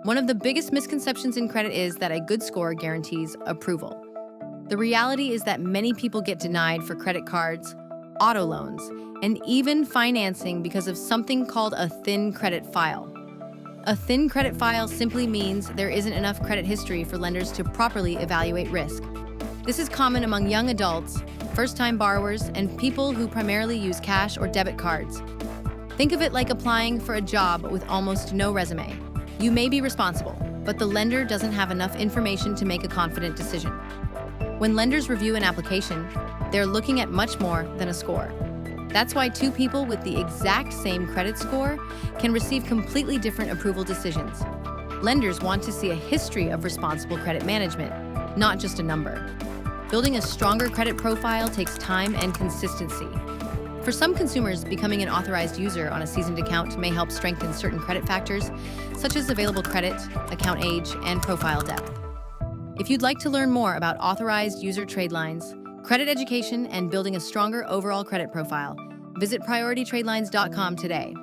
One of the biggest misconceptions in credit is that a good score guarantees approval. The reality is that many people get denied for credit cards, auto loans, and even financing because of something called a thin credit file. A thin credit file simply means there isn't enough credit history for lenders to properly evaluate risk. This is common among young adults, first-time borrowers, and people who primarily use cash or debit cards. Think of it like applying for a job with almost no resume. You may be responsible, but the lender doesn't have enough information to make a confident decision. When lenders review an application, they're looking at much more than a score. That's why two people with the exact same credit score can receive completely different approval decisions. Lenders want to see a history of responsible credit management, not just a number. Building a stronger credit profile takes time and consistency. For some consumers, becoming an authorized user on a seasoned account may help strengthen certain credit factors, such as available credit, account age, and profile depth. If you'd like to learn more about authorized user trade lines, credit education, and building a stronger overall credit profile, visit PriorityTradelines.com today.